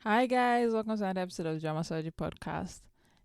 Hi guys, welcome to another episode of Drama Surgery Podcast.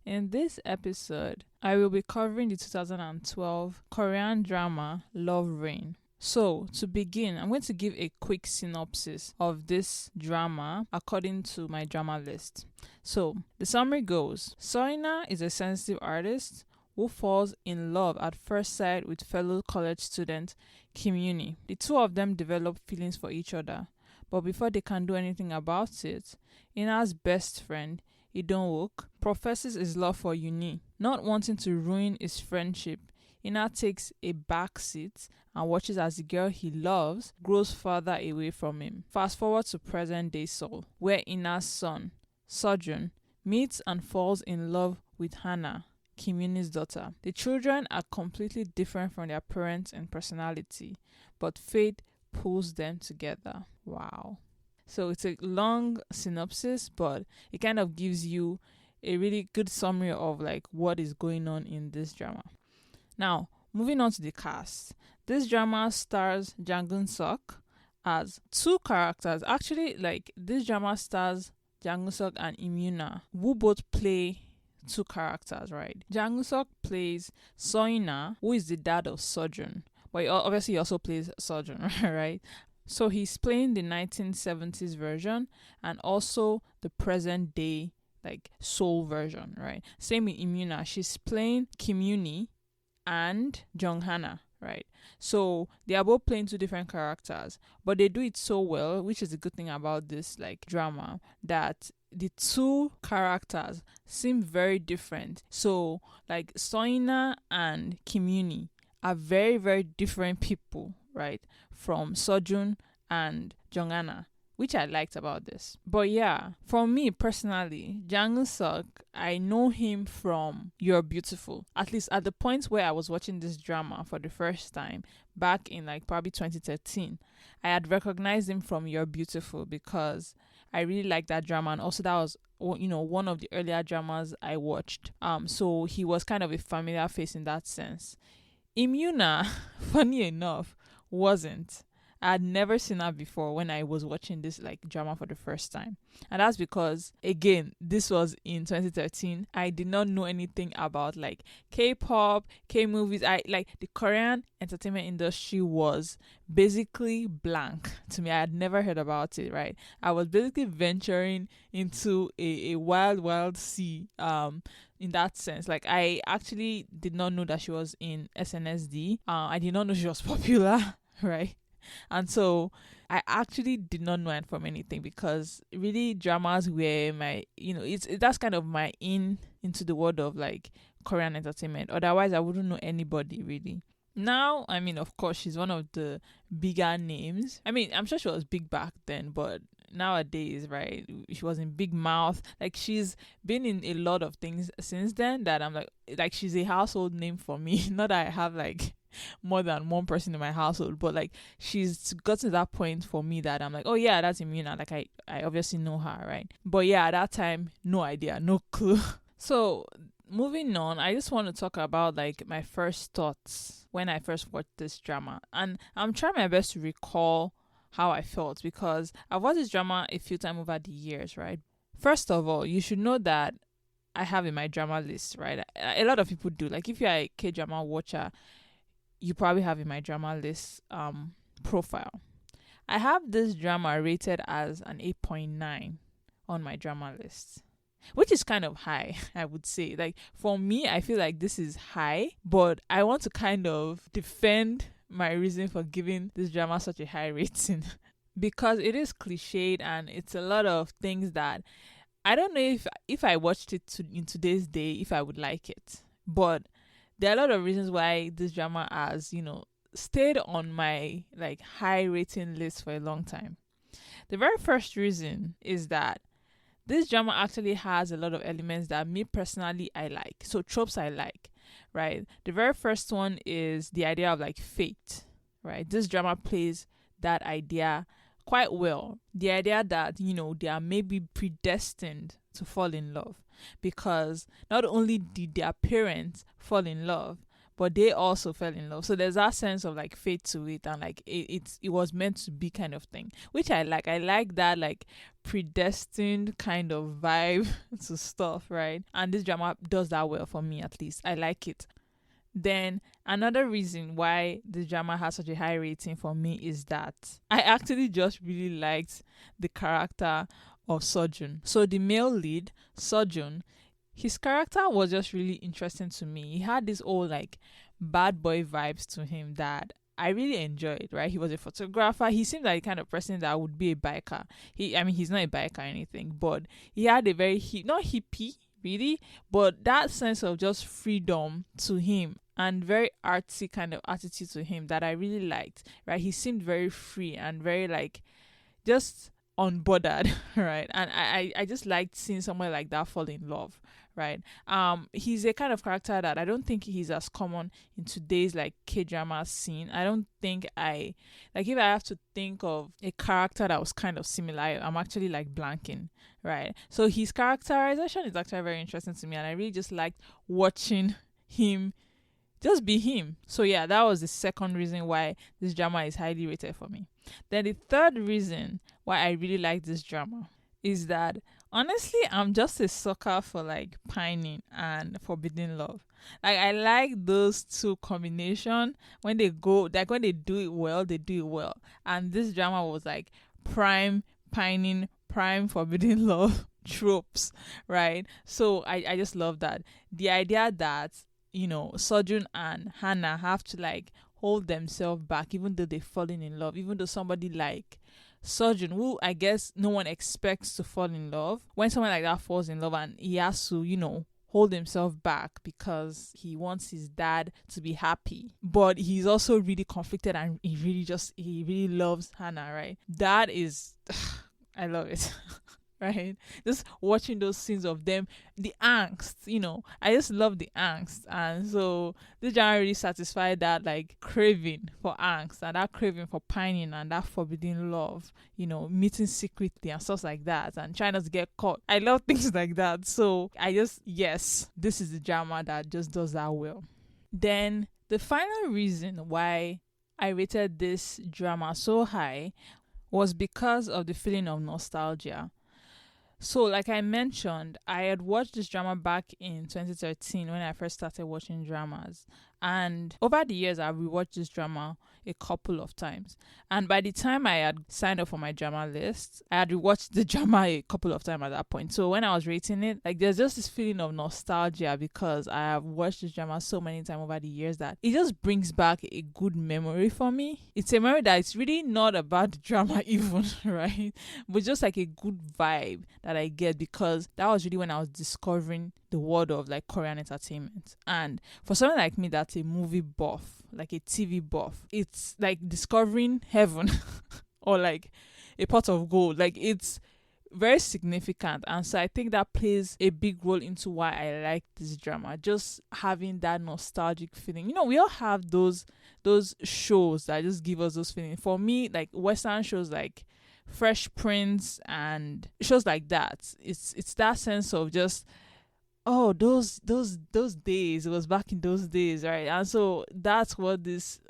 In this episode, I will be covering the 2012 Korean drama Love Rain. So, to begin, I'm going to give a quick synopsis of this drama according to my drama list. So, the summary goes, Suh In Ha is a sensitive artist who falls in love at first sight with fellow college student Kim Yoon Hee. The two of them develop feelings for each other, but before they can do anything about it, In Ha's best friend, Dong Wook, professes his love for Yoon Hee. Not wanting to ruin his friendship, In Ha takes a backseat and watches as the girl he loves grows further away from him. Fast forward to present day Seoul, where In Ha's son, Suh Joon, meets and falls in love with Hannah, Kim Yoon Hee's daughter. The children are completely different from their parents in personality, but fate pulls them together. Wow. So it's a long synopsis, but it kind of gives you a really good summary of like what is going on in this drama. Now, moving on to the cast. This drama stars Jang Geun-suk as two characters. Actually, like this drama stars Jang Geun-suk and Im Ha, who both play two characters, right? Jang Geun-suk plays Suh In Ha, who is the dad of Suh Joon. But obviously he also plays Suh Joon, right? So he's playing the 1970s version and also the present day like Seoul version, right? Same with Im Ha. She's playing Kim Yoon Hee and Jung Hana, right? So they are both playing two different characters, but they do it so well, which is a good thing about this like drama, that the two characters seem very different. So like Suh In Ha and Kim Yoon Hee are very, very different people, right? From Suh Joon and Jung Hana, which I liked about this. But yeah, for me personally, Jang Geun-suk, I know him from You're Beautiful. At least at the point where I was watching this drama for the first time, back in like probably 2013, I had recognized him from You're Beautiful because I really liked that drama, and also that was one of the earlier dramas I watched. So he was kind of a familiar face in that sense. Im Ha, funny enough, wasn't. I had never seen her before when I was watching this like drama for the first time. And that's because, again, this was in 2013. I did not know anything about like K-pop, K-movies. I like the Korean entertainment industry was basically blank to me. I had never heard about it, right? I was basically venturing into a wild, wild sea. In that sense, like I actually did not know that she was in SNSD. I did not know she was popular, right? And so I actually did not know it from anything, because really dramas were my, that's kind of my into the world of like Korean entertainment. Otherwise, I wouldn't know anybody really. Now, I mean, of course, she's one of the bigger names. I mean, I'm sure she was big back then, but nowadays, right, she was in Big Mouth. Like, she's been in a lot of things since then that I'm like she's a household name for me. Not that I have like more than one person in my household, but like she's got to that point for me that I'm like, oh yeah, that's Im Ha. Like I obviously know her, right? But yeah, at that time, no idea, no clue. So moving on, I just want to talk about like my first thoughts when I first watched this drama, and I'm trying my best to recall how I felt, because I've watched this drama a few times over the years, right? First of all, you should know that I have in my drama list, right? A lot of people do. Like if you're a K-drama watcher, you probably have in my drama list profile. I have this drama rated as an 8.9 on my drama list, which is kind of high, I would say. Like for me, I feel like this is high, but I want to kind of defend my reason for giving this drama such a high rating because it is cliched and it's a lot of things that I don't know if I watched it in today's day if I would like it. But there are a lot of reasons why this drama has, stayed on my like high rating list for a long time. The very first reason is that this drama actually has a lot of elements that me personally I like. So tropes I like, right? The very first one is the idea of like fate, right? This drama plays that idea quite well. The idea that, they are maybe predestined to fall in love, because not only did their parents fall in love, but they also fell in love. So there's that sense of like fate to it, and like it was meant to be kind of thing, which I like. I like that like predestined kind of vibe to stuff, right? And this drama does that well for me, at least. I like it. Then another reason why the drama has such a high rating for me is that I actually just really liked the character of Suh Joon. So the male lead, Suh Joon, his character was just really interesting to me. He had this old like bad boy vibes to him that I really enjoyed, right? He was a photographer. He seemed like the kind of person that would be a biker. He's not a biker or anything, but he had a very not hippie really, but that sense of just freedom to him and very artsy kind of attitude to him that I really liked, right? He seemed very free and very like just unbothered, right? And I just liked seeing someone like that fall in love, right? He's a kind of character that I don't think he's as common in today's like K-drama scene. I don't think if I have to think of a character that was kind of similar, I'm actually like blanking, right? So his characterization is actually very interesting to me, and I really just liked watching him just be him. So yeah, that was the second reason why this drama is highly rated for me. Then the third reason why I really like this drama is that honestly, I'm just a sucker for like pining and forbidden love. Like I like those two combination. When they go, like when they do it well, they do it well. And this drama was like prime pining, prime forbidden love tropes, right? So I just love that. The idea that Suh Joon and Hannah have to like hold themselves back even though they've fallen in love, even though somebody like Suh Joon, who I guess no one expects to fall in love, when someone like that falls in love and he has to, hold himself back because he wants his dad to be happy, but he's also really conflicted and he really loves Hannah, right? That is I love it. Right, just watching those scenes of them, the angst, I just love the angst. And so this genre really satisfied that like craving for angst and that craving for pining and that forbidden love, meeting secretly and stuff like that and trying not to get caught. I love things like that. So yes, this is the drama that just does that well. Then the final reason why I rated this drama so high was because of the feeling of nostalgia. So, like I mentioned, I had watched this drama back in 2013 when I first started watching dramas. And over the years, I've rewatched this drama a couple of times. And by the time I had signed up for my drama list, I had rewatched the drama a couple of times at that point. So when I was rating it, like there's just this feeling of nostalgia because I have watched this drama so many times over the years that it just brings back a good memory for me. It's a memory that it's really not about the drama even, right? But just like a good vibe that I get because that was really when I was discovering the world of like Korean entertainment. And for someone like me that's a movie buff, like a TV buff, it's like discovering heaven or like a pot of gold. Like it's very significant, and so I think that plays a big role into why I like this drama. Just having that nostalgic feeling. We all have those shows that just give us those feelings. For me, like Western shows like Fresh Prince and shows like that, it's that sense of just those days. It was back in those days, right? And so that's what this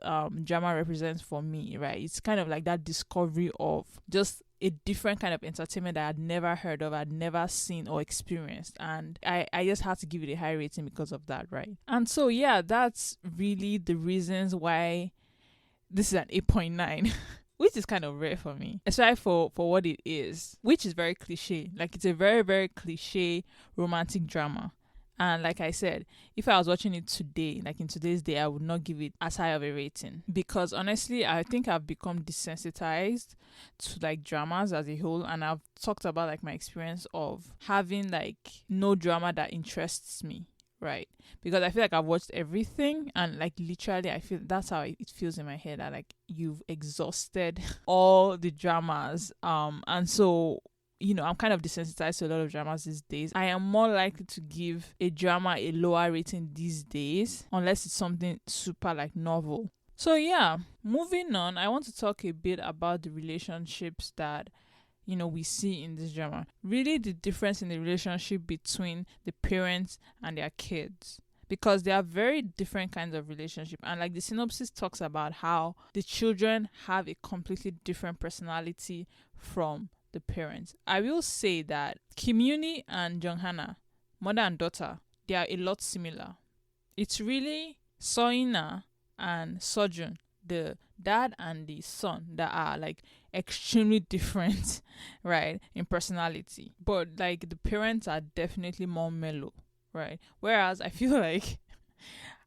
drama represents for me, right? It's kind of like that discovery of just a different kind of entertainment that I'd never heard of, I'd never seen or experienced, and I just had to give it a high rating because of that, right? And so yeah, that's really the reasons why this is an 8.9. Which is kind of rare for me, especially for what it is, which is very cliche. Like it's a very, very cliche romantic drama. And like I said, if I was watching it today, like in today's day, I would not give it as high of a rating. Because honestly, I think I've become desensitized to like dramas as a whole. And I've talked about like my experience of having like no drama that interests me. Right, because I feel like I've watched everything and like literally I feel that's how it feels in my head, that like you've exhausted all the dramas, and so I'm kind of desensitized to a lot of dramas these days. I am more likely to give a drama a lower rating these days unless it's something super like novel. So yeah, moving on, I want to talk a bit about the relationships that we see in this drama. Really the difference in the relationship between the parents and their kids. because they are very different kinds of relationship. And like the synopsis talks about how the children have a completely different personality from the parents. I will say that Kim Yoon and Jung Hana, mother and daughter, they are a lot similar. It's really Suh In Ha and Suh Joon, the dad and the son, that are like extremely different, right, in personality. But like the parents are definitely more mellow, right? Whereas I feel like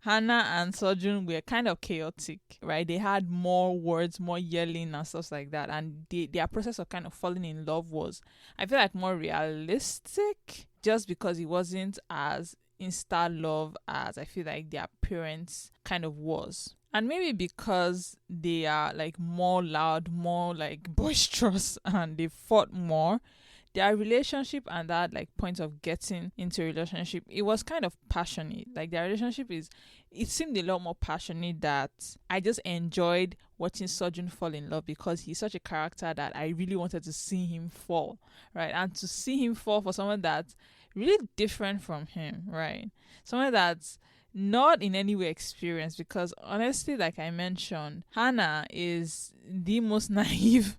Hannah and Suh Joon were kind of chaotic, right? They had more words, more yelling and stuff like that. And their process of kind of falling in love was, I feel like, more realistic, just because it wasn't as insta love as I feel like their parents kind of was. And maybe because they are like more loud, more like boisterous, and they fought more, their relationship and that like point of getting into a relationship, it was kind of passionate. Like their relationship it seemed a lot more passionate, that I just enjoyed watching Suh Joon fall in love, because he's such a character that I really wanted to see him fall, right? And to see him fall for someone that's really different from him, right? Someone that's not in any way experienced, because honestly, like I mentioned, Hannah is the most naive,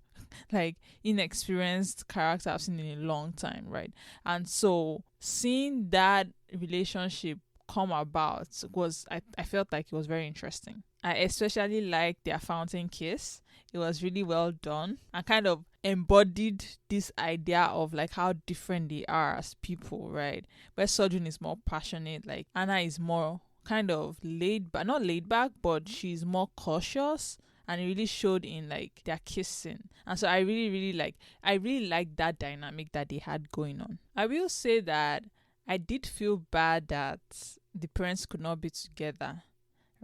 like inexperienced character I've seen in a long time, right? And so seeing that relationship come about was, I felt like it was very interesting. I especially liked their fountain kiss. It was really well done and kind of embodied this idea of like how different they are as people, right? Where Suh Joon is more passionate, like Anna is more kind of not laid back, but she's more cautious, and it really showed in like their kissing. And so I really like that dynamic that they had going on. I will say that I did feel bad that the parents could not be together,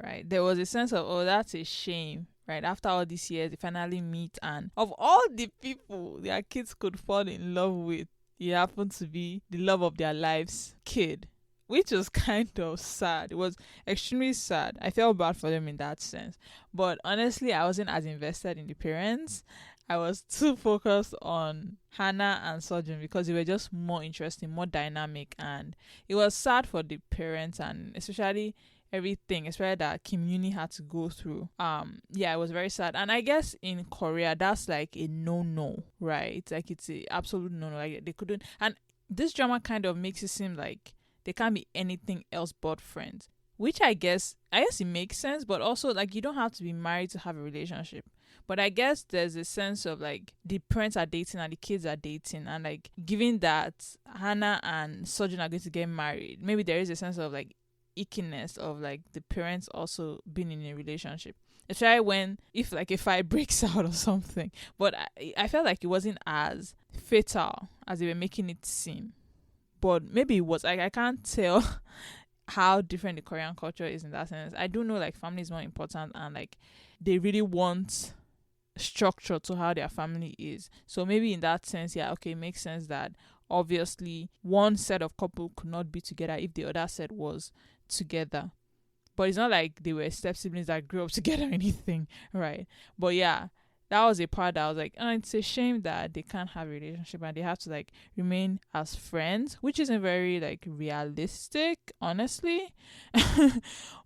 right? There was a sense of, oh, that's a shame, right? After all these years, they finally meet, and of all the people their kids could fall in love with, he happened to be the love of their lives kid, which was kind of sad. It was extremely sad. I felt bad for them in that sense. But honestly, I wasn't as invested in the parents. I was too focused on Hannah and Suh Joon, because they were just more interesting, more dynamic. And it was sad for the parents, and especially that Kim Yoon Hee had to go through. It was very sad. And I guess in Korea, that's like a no, right? It's like it's a absolute no. Like they couldn't. And this drama kind of makes it seem like they can't be anything else but friends, which I guess it makes sense. But also, like, you don't have to be married to have a relationship. But I guess there's a sense of like the parents are dating and the kids are dating, and like given that Hannah and Suh Joon are going to get married, maybe there is a sense of like ickiness of like the parents also being in a relationship, especially when if like a fight breaks out or something. But I felt like it wasn't as fatal as they were making it seem. But maybe it was. I can't tell how different the Korean culture is in that sense. I do know like family is more important, and like they really want structure to how their family is. So maybe in that sense, it makes sense that obviously one set of couple could not be together if the other set was together. But it's not like they were step siblings that grew up together or anything, right? But yeah, that was a part that I was like, oh, it's a shame that they can't have a relationship and they have to like remain as friends, which isn't very like realistic, honestly.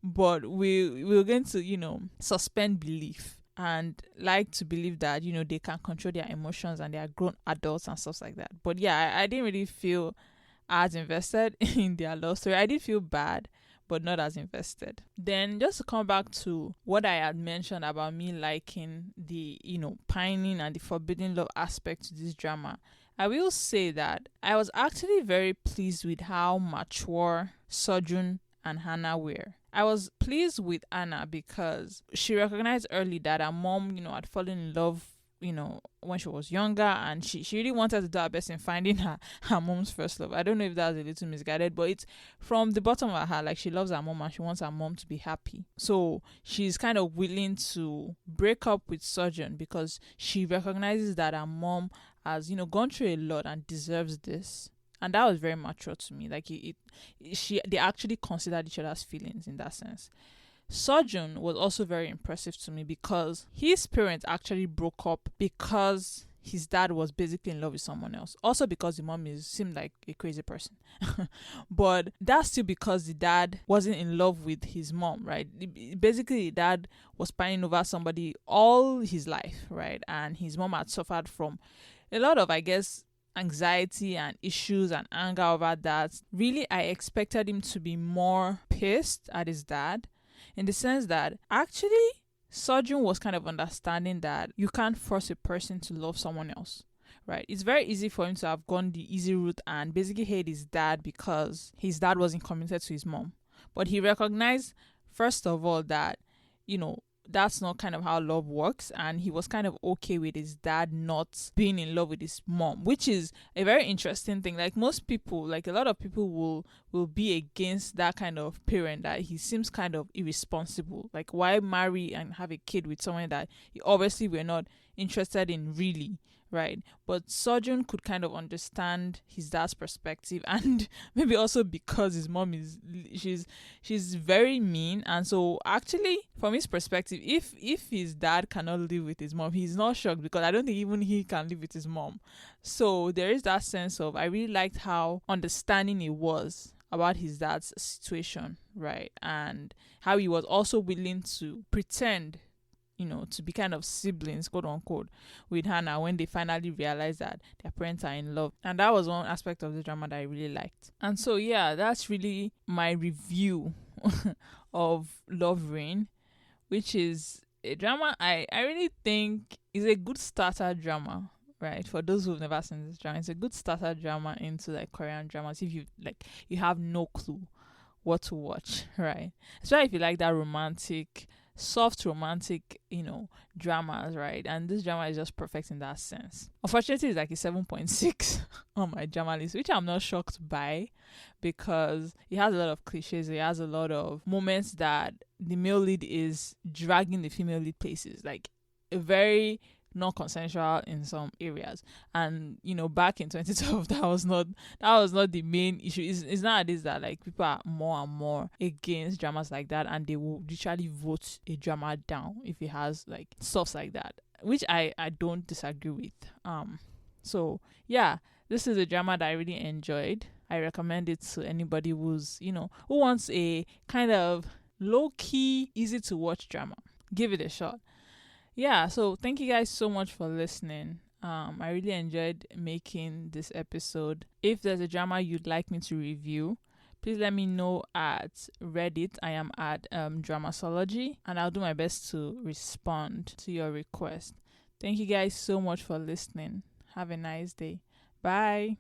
But we're going to, suspend belief and like to believe that, they can control their emotions and they are grown adults and stuff like that. But yeah, I didn't really feel as invested in their love story. I did feel bad, but not as invested. Then just to come back to what I had mentioned about me liking the, pining and the forbidden love aspect to this drama, I will say that I was actually very pleased with how mature Suh Joon and Hannah were. I was pleased with Anna because she recognized early that her mom, had fallen in love, when she was younger, and she really wanted to do her best in finding her mom's first love. I don't know if that was a little misguided, but it's from the bottom of her heart, like she loves her mom and she wants her mom to be happy. So she's kind of willing to break up with Suh Joon because she recognizes that her mom has, gone through a lot and deserves this. And that was very mature to me. Like they actually considered each other's feelings in that sense. Suh Joon was also very impressive to me because his parents actually broke up because his dad was basically in love with someone else. Also because the mom seemed like a crazy person. But that's still because the dad wasn't in love with his mom, right? Basically, the dad was pining over somebody all his life, right? And his mom had suffered from a lot of, I guess, anxiety and issues and anger over that. Really, I expected him to be more pissed at his dad, in the sense that actually Suh Joon was kind of understanding that you can't force a person to love someone else, right? It's very easy for him to have gone the easy route and basically hate his dad because his dad wasn't committed to his mom. But he recognized, first of all, that, that's not kind of how love works, and he was kind of okay with his dad not being in love with his mom, which is a very interesting thing. Like most people, like a lot of people will be against that kind of parent, that he seems kind of irresponsible. Like, why marry and have a kid with someone that you obviously were not interested in, really, right? But Suh Joon could kind of understand his dad's perspective, and maybe also because his mom she's very mean, and so actually from his perspective, if his dad cannot live with his mom, he's not shocked, because I don't think even he can live with his mom. So there is that sense of, I really liked how understanding he was about his dad's situation, right? And how he was also willing to pretend, to be kind of siblings, quote unquote, with Hannah when they finally realized that their parents are in love. And that was one aspect of the drama that I really liked. And so, yeah, that's really my review of Love Rain, which is a drama I really think is a good starter drama, right? For those who've never seen this drama, it's a good starter drama into like Korean dramas if you have no clue what to watch, right? Especially if you like that soft romantic, dramas, right? And this drama is just perfect in that sense. Unfortunately, it's like a 7.6 on my drama list, which I'm not shocked by, because it has a lot of cliches. It has a lot of moments that the male lead is dragging the female lead places, like a very non-consensual in some areas. And back in 2012, that was not the main issue. It's nowadays that like people are more and more against dramas like that, and they will literally vote a drama down if it has like stuff like that, which I don't disagree with. So yeah, this is a drama that I really enjoyed. I recommend it to anybody who's who wants a kind of low-key, easy to watch drama. Give it a shot. Yeah, so thank you guys so much for listening. I really enjoyed making this episode. If there's a drama you'd like me to review, please let me know at Reddit. I am at Dramasology, and I'll do my best to respond to your request. Thank you guys so much for listening. Have a nice day. Bye.